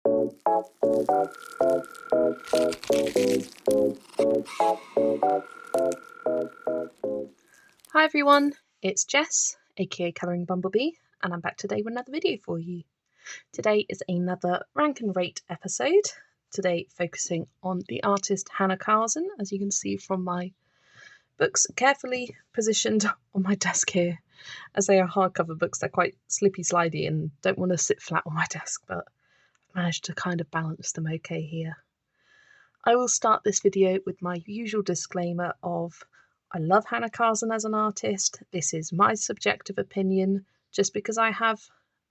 Hi everyone, it's Jess, aka Colouring Bumblebee, and I'm back today with another video for you. Today is another rank and rate episode, today focusing on the artist Hanna Karlzon, as you can see from my books carefully positioned on my desk here. As they are hardcover books, they're quite slippy slidey and don't want to sit flat on my desk, but I've managed to kind of balance them okay here. I will start this video with my usual disclaimer of I love Hanna Karlzon as an artist. This is my subjective opinion. Just because I have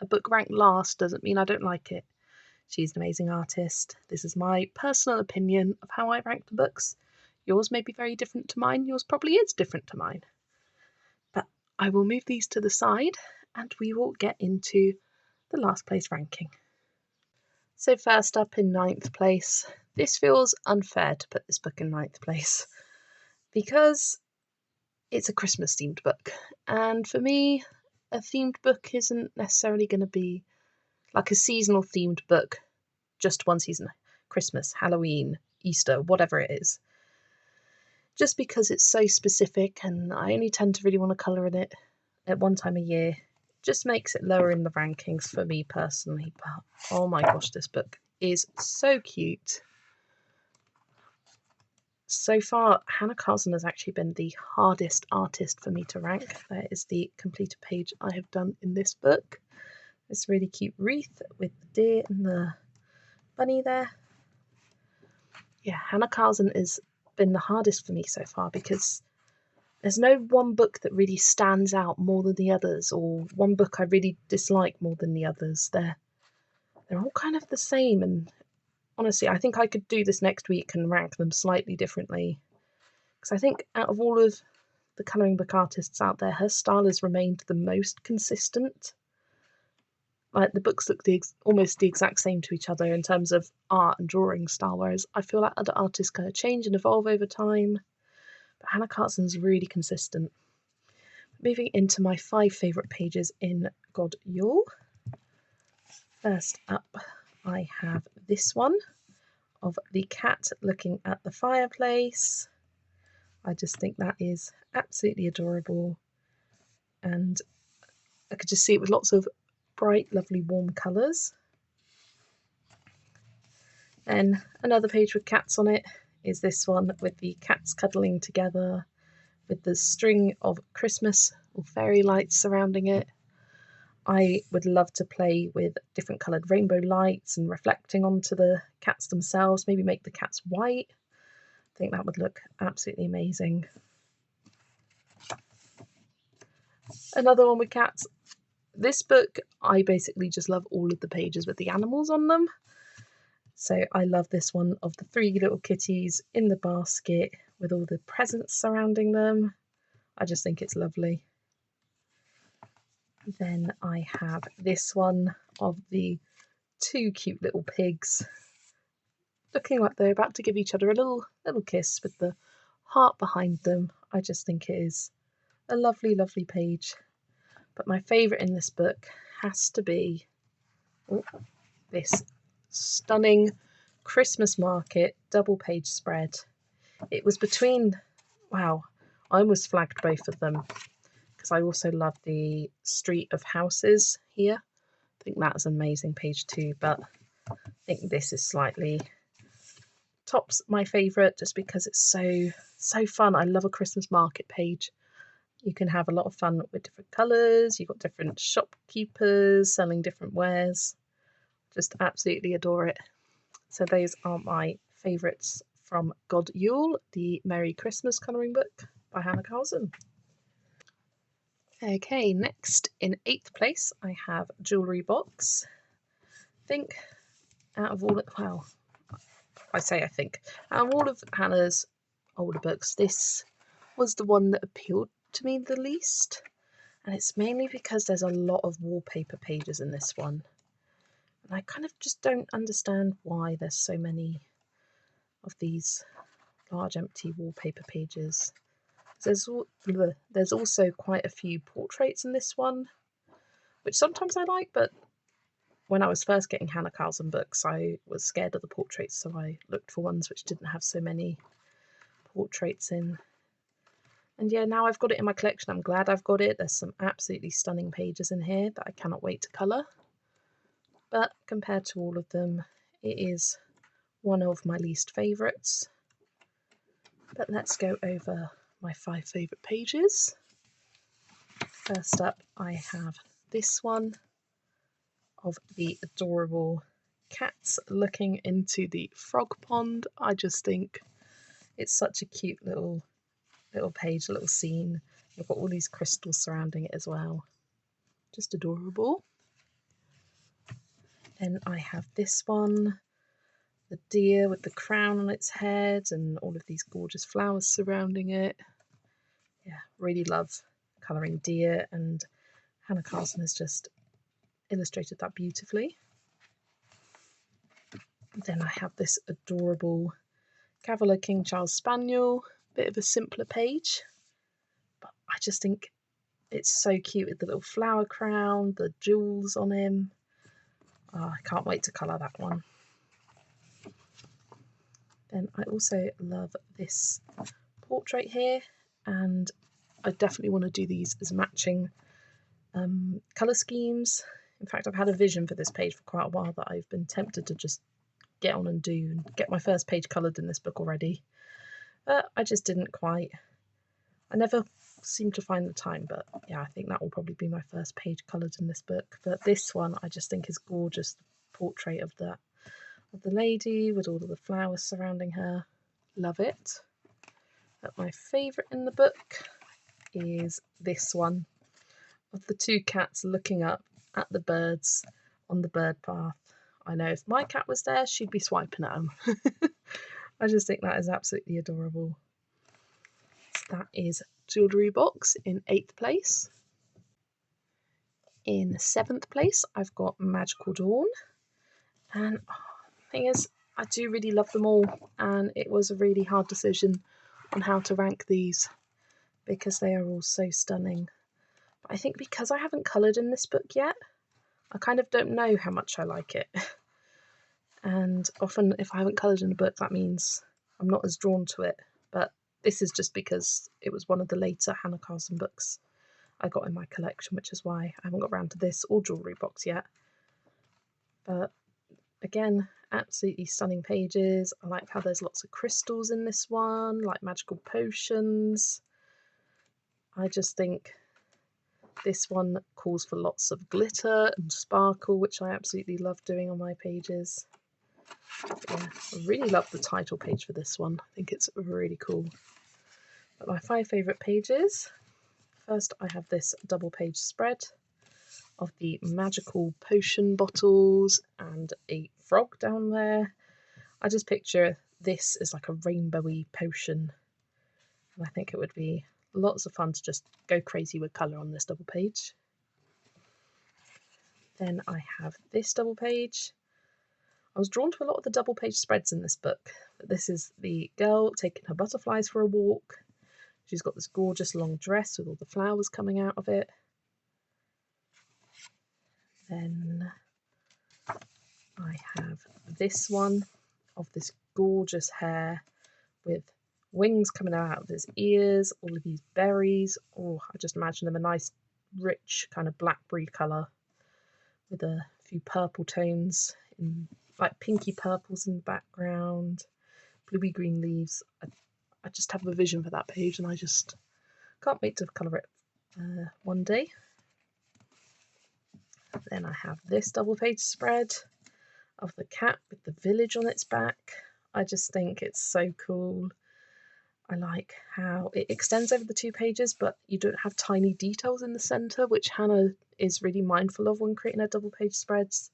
a book ranked last doesn't mean I don't like it. She's an amazing artist. This is my personal opinion of how I rank the books. Yours may be very different to mine. Yours probably is different to mine. But I will move these to the side and we will get into the last place ranking. So first up in 9th place, this feels unfair to put this book in 9th place because it's a Christmas themed book, and for me a themed book isn't necessarily going to be like a seasonal themed book, just one season, Christmas, Halloween, Easter, whatever it is. Just because it's so specific and I only tend to really want to colour in it at one time a year, just makes it lower in the rankings for me personally. But oh my gosh, this book is so cute. So far, Hanna Karlzon has actually been the hardest artist for me to rank. There is the completed page I have done in this book. This really cute wreath with the deer and the bunny there. Yeah, Hanna Karlzon has been the hardest for me so far because there's no one book that really stands out more than the others, or one book I really dislike more than the others. They're all kind of the same, and honestly, I think I could do this next week and rank them slightly differently. Because I think out of all of the colouring book artists out there, her style has remained the most consistent. Like, the books look almost the exact same to each other in terms of art and drawing style, whereas I feel like other artists kind of change and evolve over time. But Hanna Karlzon's really consistent. Moving into my 5 favourite pages in God Yule. First up, I have this one of the cat looking at the fireplace. I just think that is absolutely adorable, and I could just see it with lots of bright, lovely, warm colours. Then another page with cats on it is this one with the cats cuddling together with the string of Christmas or fairy lights surrounding it. I would love to play with different coloured rainbow lights and reflecting onto the cats themselves, maybe make the cats white. I think that would look absolutely amazing. Another one with cats. This book, I basically just love all of the pages with the animals on them. So I love this one of the 3 little kitties in the basket with all the presents surrounding them. I just think it's lovely. Then I have this one of the 2 cute little pigs looking like they're about to give each other a little kiss with the heart behind them. I just think it is a lovely, lovely page. But my favourite in this book has to be this stunning Christmas market double page spread. It was between, wow, I almost flagged both of them because I also love the street of houses here. I think that's an amazing page too, but I think this is slightly tops my favourite just because it's so fun. I love a Christmas market page. You can have a lot of fun with different colours. You've got different shopkeepers selling different wares. Just absolutely adore it. So those are my favourites from God Yule, the Merry Christmas colouring book by Hanna Karlzon. Okay, next in 8th place I have Jewellery Box. I think out of all, well, I think out of all of Hannah's older books, this was the one that appealed to me the least, and it's mainly because there's a lot of wallpaper pages in this one, and I kind of just don't understand why there's so many of these large empty wallpaper pages. There's also quite a few portraits in this one, which sometimes I like, but when I was first getting Hanna Karlzon books, I was scared of the portraits, so I looked for ones which didn't have so many portraits in. And yeah, now I've got it in my collection. I'm glad I've got it. There's some absolutely stunning pages in here that I cannot wait to colour. But compared to all of them, it is one of my least favourites. But let's go over my 5 favourite pages. First up, I have this one of the adorable cats looking into the frog pond. I just think it's such a cute little page, a little scene. You've got all these crystals surrounding it as well. Just adorable. Then I have this one, the deer with the crown on its head and all of these gorgeous flowers surrounding it. Yeah, really love colouring deer, and Hanna Karlzon has just illustrated that beautifully. Then I have this adorable Cavalier King Charles Spaniel, bit of a simpler page, but I just think it's so cute with the little flower crown, the jewels on him. Oh, I can't wait to colour that one. Then I also love this portrait here, and I definitely want to do these as matching colour schemes. In fact, I've had a vision for this page for quite a while that I've been tempted to just get on and do and get my first page coloured in this book already. But I just didn't quite. I never seem to find the time, but yeah, I think that will probably be my first page coloured in this book. But this one I just think is gorgeous. The portrait of the lady with all of the flowers surrounding her. Love it. But my favourite in the book is this one of the 2 cats looking up at the birds on the bird path. I know if my cat was there, she'd be swiping at them. I just think that is absolutely adorable. So that is Jewellery Box in 8th place. In 7th place, I've got Magical Dawn. And the thing is, I do really love them all, and it was a really hard decision on how to rank these because they are all so stunning. But I think because I haven't coloured in this book yet, I kind of don't know how much I like it. And often if I haven't coloured in a book, that means I'm not as drawn to it. But this is just because it was one of the later Hanna Karlzon books I got in my collection, which is why I haven't got around to this or Jewellery Box yet. But again, absolutely stunning pages. I like how there's lots of crystals in this one, like magical potions. I just think this one calls for lots of glitter and sparkle, which I absolutely love doing on my pages. Yeah, I really love the title page for this one. I think it's really cool. But my 5 favourite pages. First, I have this double page spread of the magical potion bottles and a frog down there. I just picture this as like a rainbowy potion, and I think it would be lots of fun to just go crazy with colour on this double page. Then I have this double page. I was drawn to a lot of the double page spreads in this book, but this is the girl taking her butterflies for a walk. She's got this gorgeous long dress with all the flowers coming out of it. Then I have this one of this gorgeous hare with wings coming out of his ears, all of these berries. Oh, I just imagine them a nice, rich kind of blackberry colour with a few purple tones, in like pinky purples in the background, bluey green leaves. I just have a vision for that page, and I just can't wait to colour it one day. Then I have this double page spread of the cat with the village on its back. I just think it's so cool. I like how it extends over the 2 pages, but you don't have tiny details in the centre, which Hanna is really mindful of when creating her double page spreads.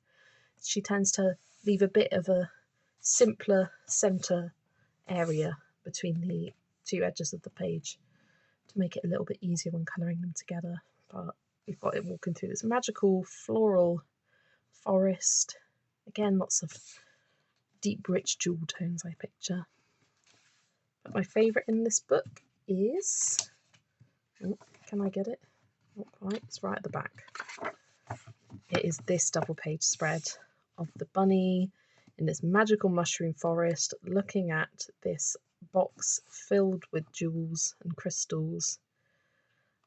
She tends to leave a bit of a simpler centre area between the 2 edges of the page to make it a little bit easier when colouring them together. But we've got it walking through this magical floral forest. Again, lots of deep, rich jewel tones I picture. But my favourite in this book is... Oh, can I get it? Not quite. It's right at the back. it is this double page spread of the bunny in this magical mushroom forest looking at this box filled with jewels and crystals.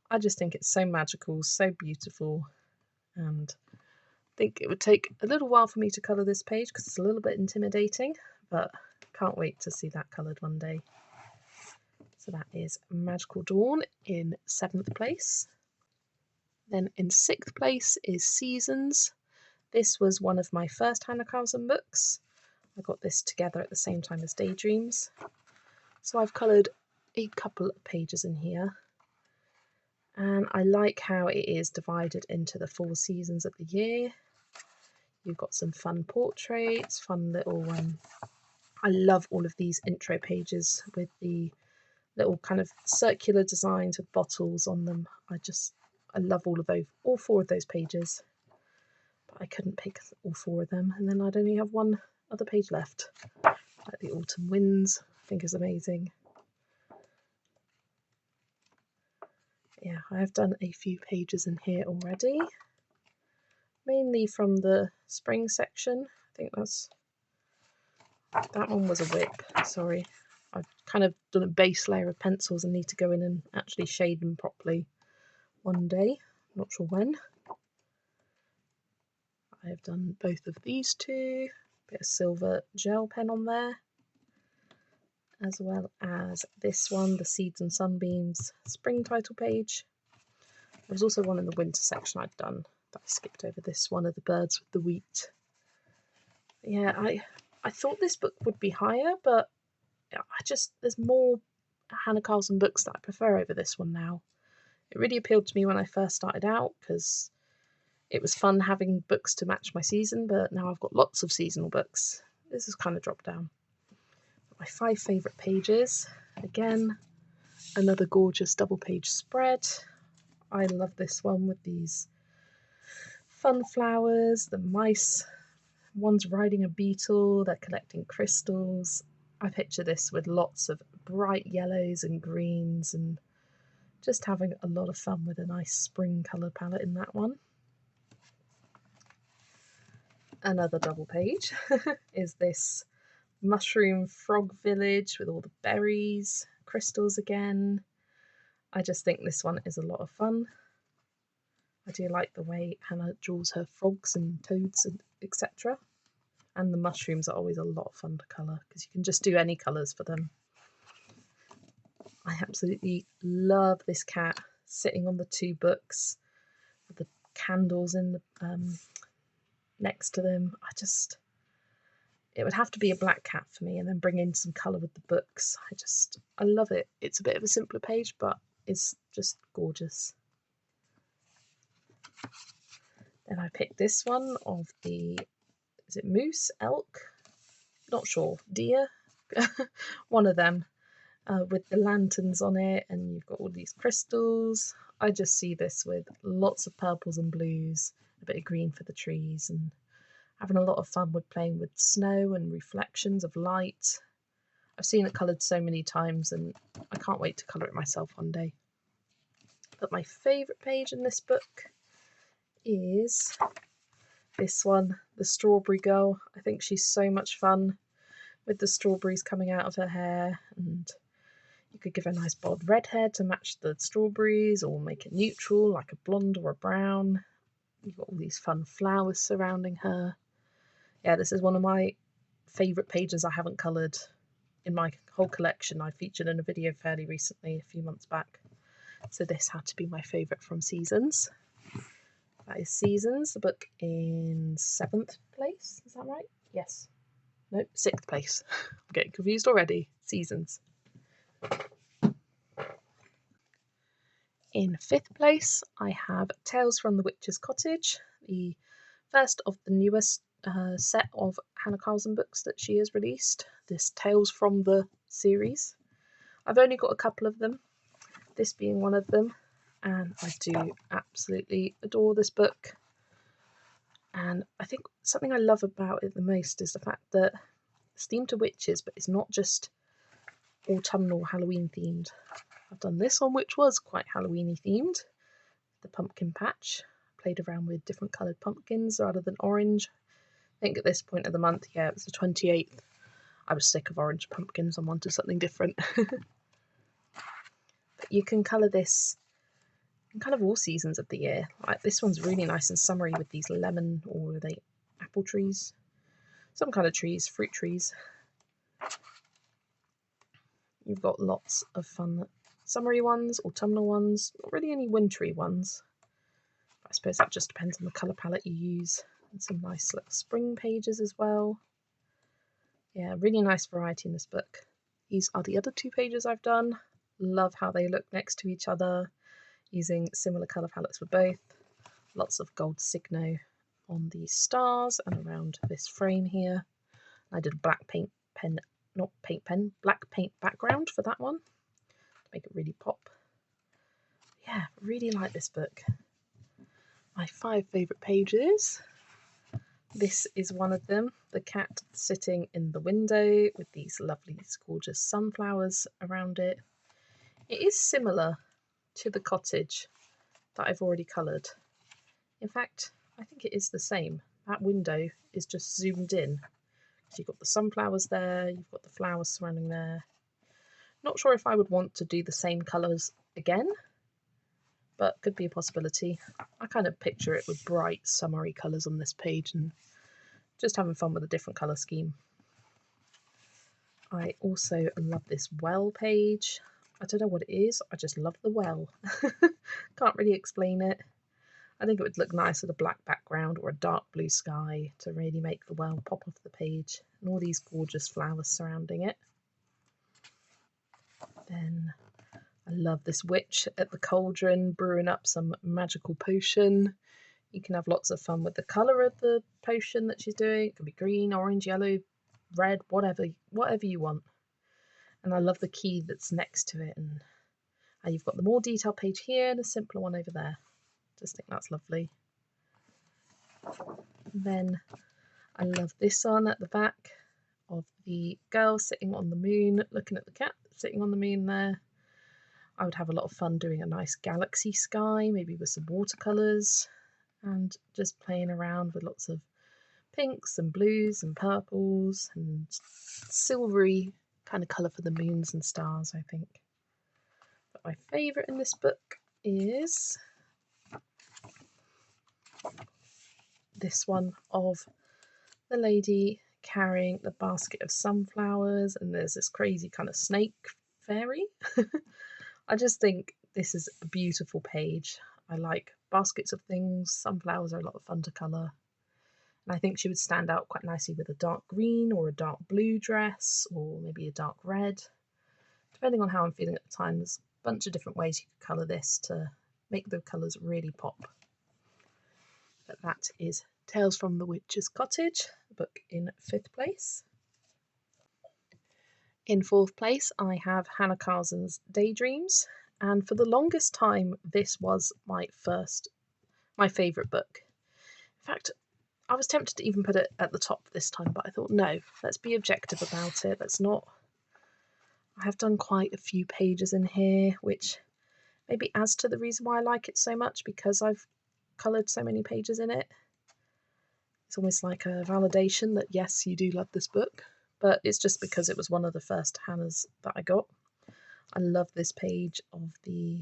I just think it's so magical, so beautiful, and I think it would take a little while for me to colour this page because it's a little bit intimidating, but can't wait to see that coloured one day. So that is Magical Dawn in 7th place. Then in 6th place is Seasons. This was one of my first Hanna Karlzon books. I got this together at the same time as Daydreams. So I've coloured a couple of pages in here. And I like how it is divided into the 4 seasons of the year. You've got some fun portraits, fun little I love all of these intro pages with the little kind of circular designs with bottles on them. I love all of those, all 4 of those pages. But I couldn't pick all 4 of them, and then I'd only have one other page left. Like the Autumn Winds, I think is amazing. Yeah, I have done a few pages in here already, mainly from the spring section. I think that one was a whip, sorry. I've kind of done a base layer of pencils and need to go in and actually shade them properly one day. Not sure when. I have done both of these 2. Bit of silver gel pen on there, as well as this one, the Seeds and Sunbeams spring title page. There was also one in the winter section I'd done that I skipped over, this one of the birds with the wheat. Yeah, I thought this book would be higher, but there's more Hanna Karlzon books that I prefer over this one now. It really appealed to me when I first started out because it was fun having books to match my season, but now I've got lots of seasonal books. This has kind of dropped down. My 5 favourite pages. Again, another gorgeous double page spread. I love this one with these fun flowers, the mice. One's riding a beetle, they're collecting crystals. I picture this with lots of bright yellows and greens and just having a lot of fun with a nice spring colour palette in that one. Another double page is this mushroom frog village with all the berries, crystals again. I just think this one is a lot of fun. I do like the way Hanna draws her frogs and toads and etc. And the mushrooms are always a lot of fun to colour because you can just do any colours for them. I absolutely love this cat sitting on the 2 books with the candles in the next to them. It would have to be a black cat for me, and then bring in some colour with the books. I love it. It's a bit of a simpler page, but it's just gorgeous. Then I picked this one of the, is it moose, elk? Not sure, deer? One of them, with the lanterns on it, and you've got all these crystals. I just see this with lots of purples and blues, a bit of green for the trees, and having a lot of fun with playing with snow and reflections of light. I've seen it coloured so many times and I can't wait to colour it myself one day. But my favourite page in this book is this one, the Strawberry Girl. I think she's so much fun with the strawberries coming out of her hair, and you could give her a nice bold red hair to match the strawberries or make it neutral like a blonde or a brown. You've got all these fun flowers surrounding her. Yeah, this is one of my favourite pages I haven't coloured in my whole collection. I featured in a video fairly recently, a few months back. So this had to be my favourite from Seasons. That is Seasons, the book in 7th place. Is that right? Yes. Nope, 6th place. I'm getting confused already. Seasons. In 5th place, I have Tales from the Witch's Cottage, the first of the newest set of Hanna Karlzon books that she has released, this Tales from the series. I've only got a couple of them, this being one of them, and I do absolutely adore this book. And I think something I love about it the most is the fact that it's themed to witches, but it's not just autumnal Halloween themed. I've done this one which was quite Halloweeny themed, the pumpkin patch. I played around with different coloured pumpkins rather than orange. I think at this point of the month, yeah, it was the 28th, I was sick of orange pumpkins and wanted something different. But you can colour this in kind of all seasons of the year. Like this one's really nice and summery with these lemon, or are they apple trees? Some kind of trees, fruit trees. You've got lots of fun summery ones, autumnal ones, not really any wintry ones. I suppose that just depends on the colour palette you use. And some nice little spring pages as well. Yeah, really nice variety in this book. These are the other 2 pages I've done. Love how they look next to each other, using similar colour palettes for both. Lots of gold signo on the stars and around this frame here. I did a black paint pen, not paint pen, black paint background for that one to make it really pop. Yeah, really like this book. My 5 favourite pages. This is one of them, the cat sitting in the window with these lovely, gorgeous sunflowers around it. It is similar to the cottage that I've already coloured. In fact, I think it is the same. That window is just zoomed in. So you've got the sunflowers there, you've got the flowers surrounding there. Not sure if I would want to do the same colours again, but could be a possibility. I kind of picture it with bright, summery colours on this page and just having fun with a different colour scheme. I also love this well page. I don't know what it is, I just love the well. Can't really explain it. I think it would look nice with a black background or a dark blue sky to really make the well pop off the page, and all these gorgeous flowers surrounding it. Then I love this witch at the cauldron brewing up some magical potion. You can have lots of fun with the colour of the potion that she's doing. It can be green, orange, yellow, red, whatever you want. And I love the key that's next to it. And you've got the more detailed page here and a simpler one over there. Just think that's lovely. And then I love this one at the back of the girl sitting on the moon, looking at the cat sitting on the moon there. I would have a lot of fun doing a nice galaxy sky, maybe with some watercolours, and just playing around with lots of pinks and blues and purples and silvery kind of colour for the moons and stars, I think. But my favourite in this book is this one of the lady carrying the basket of sunflowers, and there's this crazy kind of snake fairy. I just think this is a beautiful page. I like baskets of things. Sunflowers are a lot of fun to colour. And I think she would stand out quite nicely with a dark green or a dark blue dress, or maybe a dark red. Depending on how I'm feeling at the time, there's a bunch of different ways you could colour this to make the colours really pop. But that is Tales from the Witch's Cottage, the book in 5th place. In 4th place, I have Hanna Karlzon's Daydreams, and for the longest time, this was my favourite book. In fact, I was tempted to even put it at the top this time, but I thought, no, let's be objective about it. Let's not. I have done quite a few pages in here, which maybe adds to the reason why I like it so much, because I've coloured so many pages in it. It's almost like a validation that, yes, you do love this book. But it's just because it was one of the first Hannas that I got. I love this page of the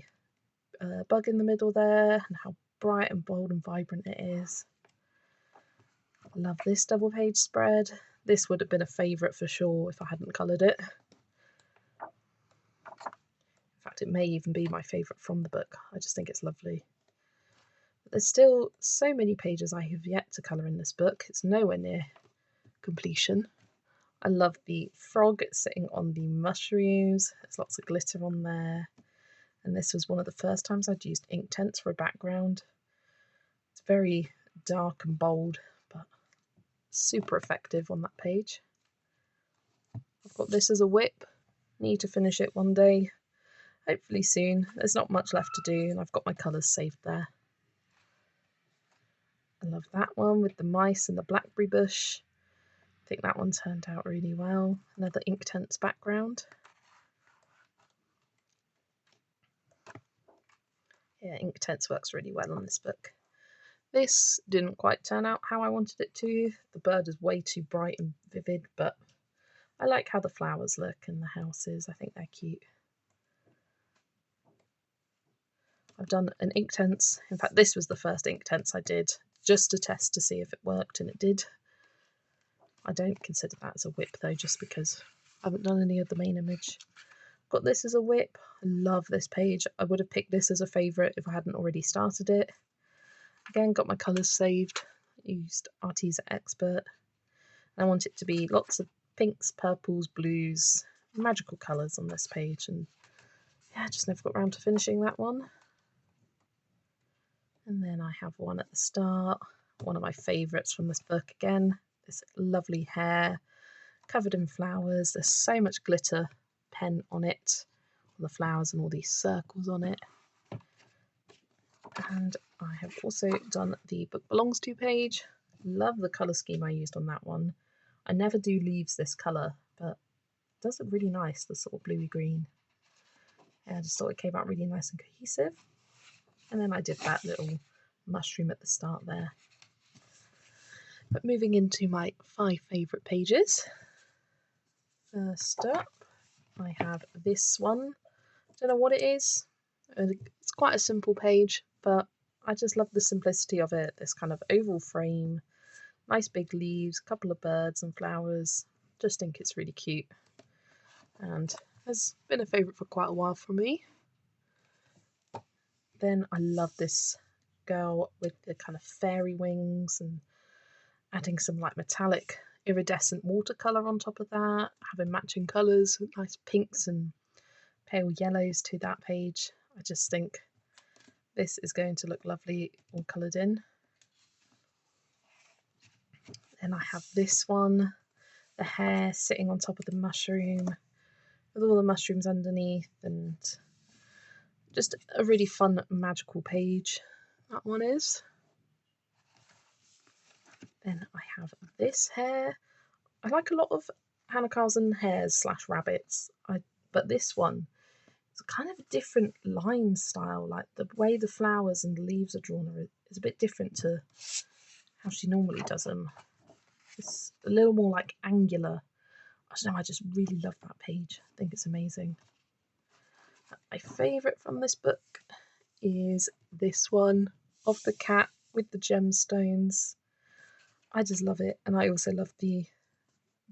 bug in the middle there, and how bright and bold and vibrant it is. I love this double page spread. This would have been a favourite for sure if I hadn't coloured it. In fact, it may even be my favourite from the book. I just think it's lovely. But there's still so many pages I have yet to colour in this book. It's nowhere near completion. I love the frog sitting on the mushrooms. There's lots of glitter on there. And this was one of the first times I'd used Inktense for a background. It's very dark and bold, but super effective on that page. I've got this as a whip. Need to finish it one day. Hopefully soon. There's not much left to do, and I've got my colours saved there. I love that one with the mice and the blackberry bush. I think that one turned out really well. Another Inktense background. Yeah, Inktense works really well on this book. This didn't quite turn out how I wanted it to. The bird is way too bright and vivid, but I like how the flowers look and the houses. I think they're cute. I've done an Inktense. In fact, this was the first Inktense I did, just to test to see if it worked, and it did. I don't consider that as a whip though, just because I haven't done any of the main image. Got this as a whip. I love this page. I would have picked this as a favourite if I hadn't already started it. Again, got my colours saved. Used Arteza Expert. I want it to be lots of pinks, purples, blues, magical colours on this page, and yeah, I just never got around to finishing that one. And then I have one at the start, one of my favourites from this book again, this lovely hare covered in flowers. There's so much glitter pen on it, on the flowers and all these circles on it. And I have also done the Book Belongs To page. Love the colour scheme I used on that one. I never do leaves this colour, but it does look really nice, the sort of bluey green. Yeah, I just thought it came out really nice and cohesive. And then I did that little mushroom at the start there. But moving into my 5 favourite pages. First up, I have this one. Don't know what it is. It's quite a simple page, but I just love the simplicity of it. This kind of oval frame, nice big leaves, a couple of birds and flowers. Just think it's really cute. And has been a favourite for quite a while for me. Then I love this girl with the kind of fairy wings and adding some like metallic iridescent watercolour on top of that, having matching colours, nice pinks and pale yellows to that page. I just think this is going to look lovely all coloured in. Then I have this one, the hare sitting on top of the mushroom with all the mushrooms underneath, and just a really fun magical page that one is. Then I have this hare. I like a lot of Hanna Karlzon hares slash rabbits, but this one is kind of a different line style. Like the way the flowers and the leaves are drawn is a bit different to how she normally does them. It's a little more like angular. I don't know, I just really love that page. I think it's amazing. My favourite from this book is this one of the cat with the gemstones. I just love it, and I also love the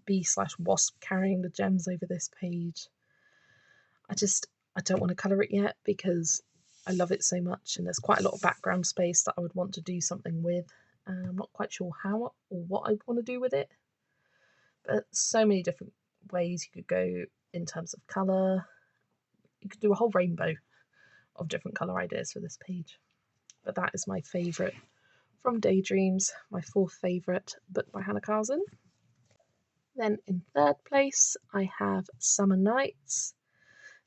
bee/wasp carrying the gems over this page. I don't want to colour it yet because I love it so much, and there's quite a lot of background space that I would want to do something with, and I'm not quite sure how or what I'd want to do with it. But so many different ways you could go in terms of colour. You could do a whole rainbow of different colour ideas for this page. But that is my favourite from Daydreams, my 4th favourite book by Hanna Karlzon. Then in 3rd place, I have Summer Nights.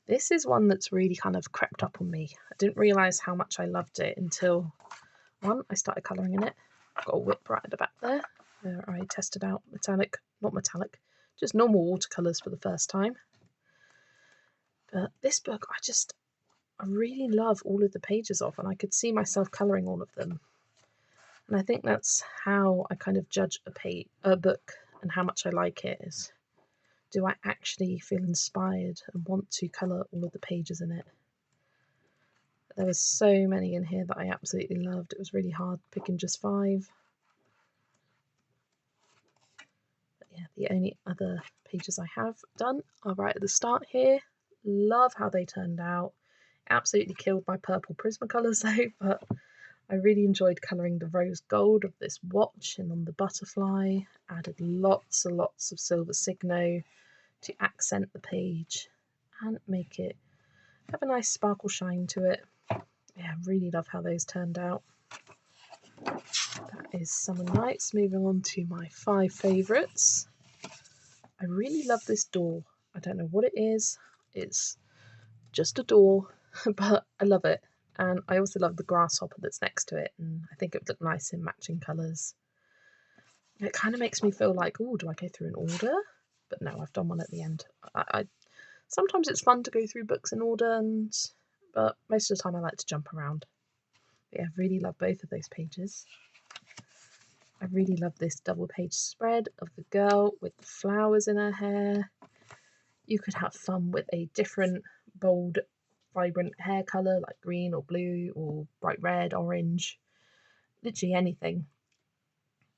This is one that's really kind of crept up on me. I didn't realise how much I loved it until, one, I started colouring in it. I've got a whip right at the back there, where I tested out just normal watercolours for the first time. But this book, I really love all of the pages of, and I could see myself colouring all of them. And I think that's how I kind of judge a book and how much I like it is, do I actually feel inspired and want to colour all of the pages in it? There were so many in here that I absolutely loved. It was really hard picking just 5. But yeah, the only other pages I have done are right at the start here. Love how they turned out. Absolutely killed my purple Prismacolors though, but I really enjoyed colouring the rose gold of this watch and on the butterfly. Added lots and lots of silver signo to accent the page and make it have a nice sparkle shine to it. Yeah, I really love how those turned out. That is Summer Nights. Moving on to my 5 favourites. I really love this door. I don't know what it is. It's just a door, but I love it. And I also love the grasshopper that's next to it, and I think it would look nice in matching colours. It kind of makes me feel like, oh, do I go through an order? But no, I've done one at the end. Sometimes it's fun to go through books in order, but most of the time I like to jump around. But yeah, I really love both of those pages. I really love this double page spread of the girl with the flowers in her hair. You could have fun with a different bold, vibrant hair colour like green or blue or bright red, orange, literally anything,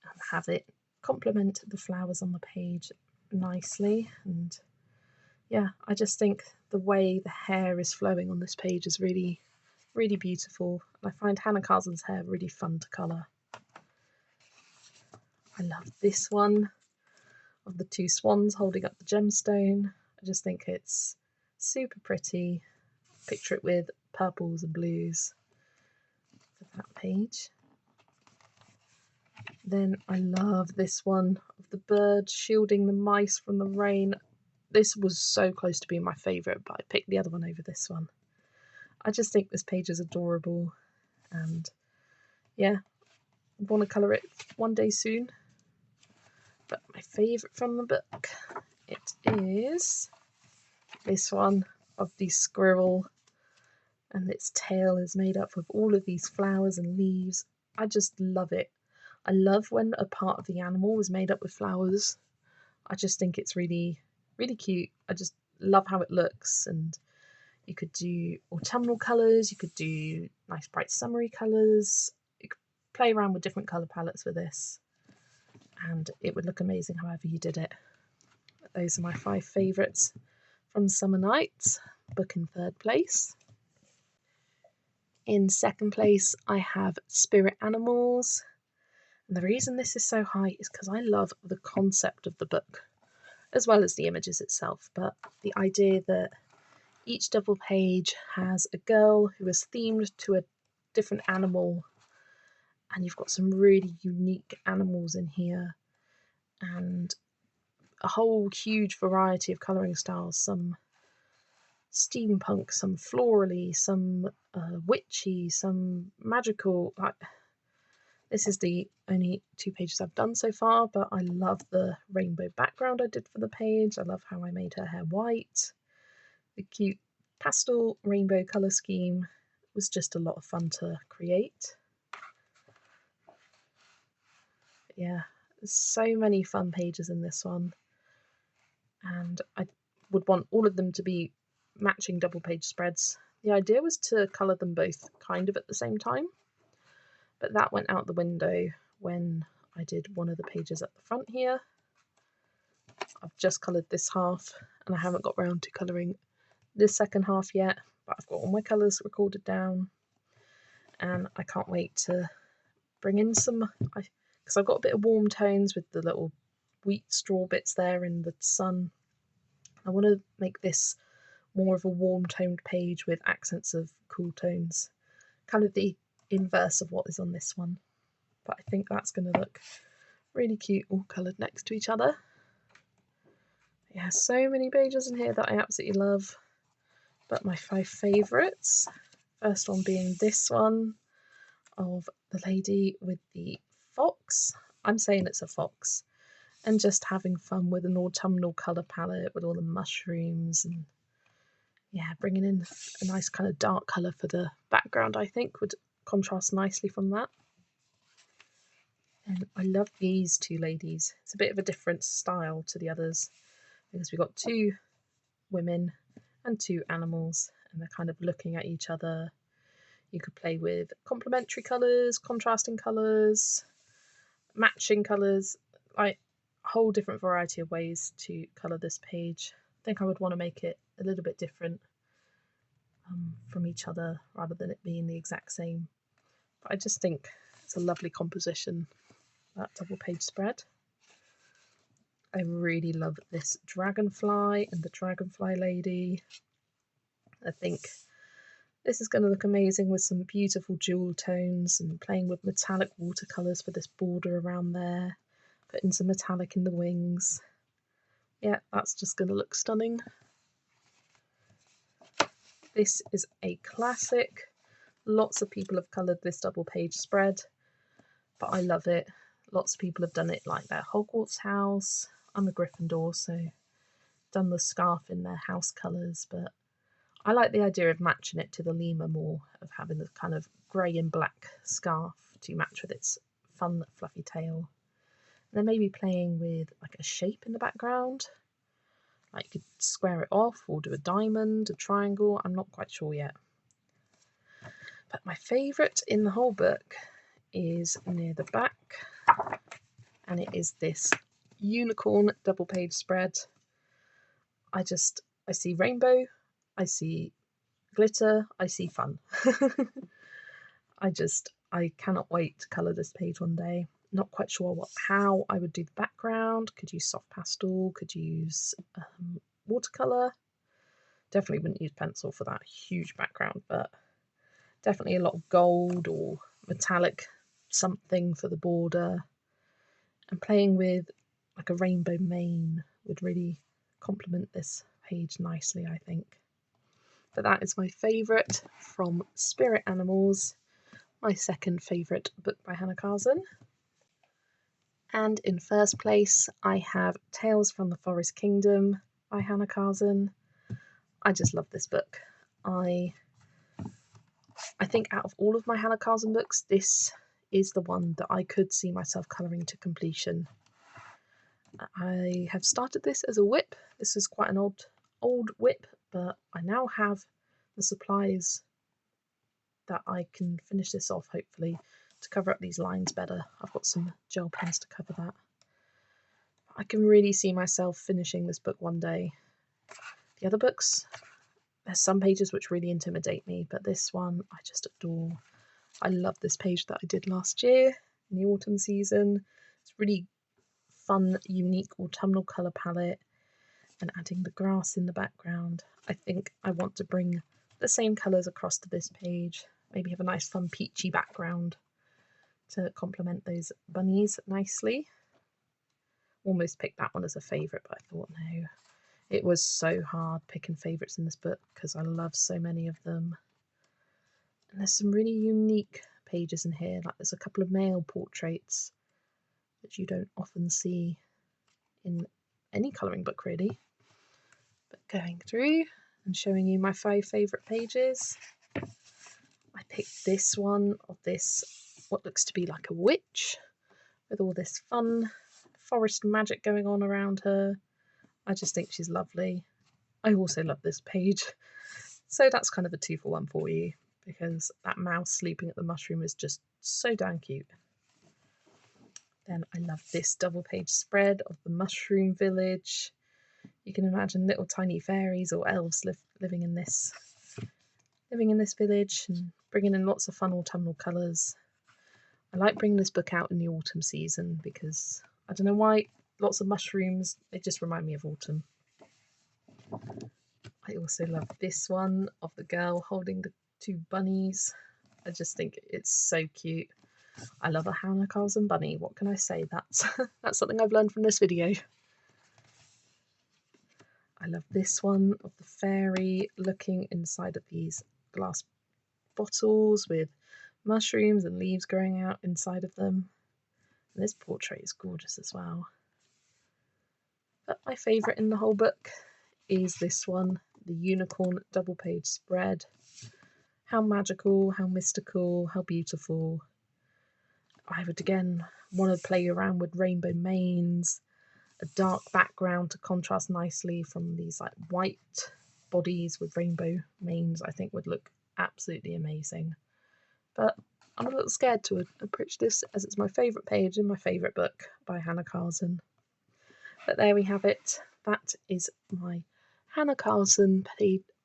and have it complement the flowers on the page nicely. And yeah, I just think the way the hair is flowing on this page is really, really beautiful. And I find Hanna Karlzon's hair really fun to colour. I love this one of the two swans holding up the gemstone. I just think it's super pretty. Picture it with purples and blues for that page. Then I love this one of the bird shielding the mice from the rain. This was so close to being my favourite, but I picked the other one over this one. I just think this page is adorable, and yeah, I want to colour it one day soon. But my favourite from the book, it is this one of the squirrel, and its tail is made up of all of these flowers and leaves. I just love it. I love when a part of the animal is made up with flowers. I just think it's really, really cute. I just love how it looks, and you could do autumnal colours, you could do nice bright summery colours, you could play around with different colour palettes with this, and it would look amazing however you did it. Those are my 5 favourites from Summer Nights, book in 3rd place. In 2nd place I have Spirit Animals, and the reason this is so high is because I love the concept of the book as well as the images itself, but the idea that each double page has a girl who is themed to a different animal, and you've got some really unique animals in here, and a whole huge variety of colouring styles, some steampunk, some florally, some witchy, some magical. This is the only 2 pages I've done so far, but I love the rainbow background I did for the page. I love how I made her hair white. The cute pastel rainbow colour scheme was just a lot of fun to create. But yeah, there's so many fun pages in this one, and I would want all of them to be matching double page spreads. The idea was to colour them both kind of at the same time, but that went out the window when I did one of the pages at the front here. I've just coloured this half, and I haven't got round to colouring this second half yet, but I've got all my colours recorded down, and I can't wait to bring in some, because I've got a bit of warm tones with the little wheat straw bits there in the sun. I want to make this more of a warm toned page with accents of cool tones, kind of the inverse of what is on this one, but I think that's going to look really cute all coloured next to each other. Yeah, so many pages in here that I absolutely love, but my 5 favourites, first one being this one of the lady with the fox. I'm saying it's a fox, and just having fun with an autumnal colour palette with all the mushrooms, and yeah, bringing in a nice kind of dark colour for the background I think would contrast nicely from that. And I love these 2 ladies. It's a bit of a different style to the others because we've got 2 women and 2 animals, and they're kind of looking at each other. You could play with complementary colours, contrasting colours, matching colours, like a whole different variety of ways to colour this page. I think I would want to make it a little bit different from each other rather than it being the exact same. But I just think it's a lovely composition, that double page spread. I really love this dragonfly and the dragonfly lady. I think this is going to look amazing with some beautiful jewel tones and playing with metallic watercolours for this border around there, putting some metallic in the wings. Yeah, that's just going to look stunning. This is a classic. Lots of people have coloured this double page spread, but I love it. Lots of people have done it like their Hogwarts house. I'm a Gryffindor, so done the scarf in their house colours, but I like the idea of matching it to the lemur more, of having the kind of grey and black scarf to match with its fun fluffy tail. And then maybe playing with like a shape in the background. Like you could square it off or do a diamond, a triangle, I'm not quite sure yet. But my favourite in the whole book is near the back, and it is this unicorn double page spread. I see rainbow, I see glitter, I see fun. I cannot wait to colour this page one day. Not quite sure how I would do the background. Could use soft pastel, could use watercolour. Definitely wouldn't use pencil for that huge background, but definitely a lot of gold or metallic something for the border. And playing with like a rainbow mane would really complement this page nicely, I think. But that is my favourite from Spirit Animals, my second favourite book by Hanna Karlzon. And in first place, I have Tales from the Forest Kingdom by Hanna Karlzon. I just love this book. I think out of all of my Hanna Karlzon books, this is the one that I could see myself colouring to completion. I have started this as a whip. This is quite an old whip, but I now have the supplies that I can finish this off, hopefully, to cover up these lines better. I've got some gel pens to cover that. I can really see myself finishing this book one day. The other books, there's some pages which really intimidate me, but this one I just adore. I love this page that I did last year in the autumn season. It's really fun, unique autumnal colour palette, and adding the grass in the background. I think I want to bring the same colours across to this page. Maybe have a nice fun peachy background to complement those bunnies nicely. Almost picked that one as a favourite, but I thought no. It was so hard picking favourites in this book because I love so many of them. And there's some really unique pages in here, like there's a couple of male portraits that you don't often see in any colouring book really. But going through and showing you my 5 favourite pages, I picked this one of this, what looks to be like a witch, with all this fun forest magic going on around her. I just think she's lovely. I also love this page. So that's kind of a 2-for-1 for you, because that mouse sleeping at the mushroom is just so damn cute. Then I love this double page spread of the mushroom village. You can imagine little tiny fairies or elves living in this village and bringing in lots of fun autumnal colours. I like bringing this book out in the autumn season because I don't know why, lots of mushrooms, they just remind me of autumn. I also love this one of the girl holding the 2 bunnies. I just think it's so cute. I love a Hanna Karlzon bunny. What can I say? That's something I've learned from this video. I love this one of the fairy looking inside of these glass bottles with mushrooms and leaves growing out inside of them. And this portrait is gorgeous as well. But my favourite in the whole book is this one, the unicorn double page spread. How magical, how mystical, how beautiful. I would again want to play around with rainbow manes, a dark background to contrast nicely from these like white bodies with rainbow manes. I think would look absolutely amazing. But I'm a little scared to approach this as it's my favourite page in my favourite book by Hanna Karlzon. But there we have it. That is my Hanna Karlzon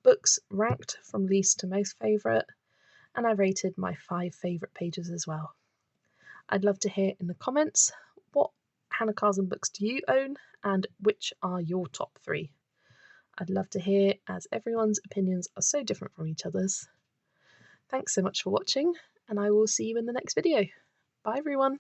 books ranked from least to most favourite, and I rated my 5 favourite pages as well. I'd love to hear in the comments, what Hanna Karlzon books do you own and which are your top 3? I'd love to hear, as everyone's opinions are so different from each other's. Thanks so much for watching, and I will see you in the next video. Bye everyone!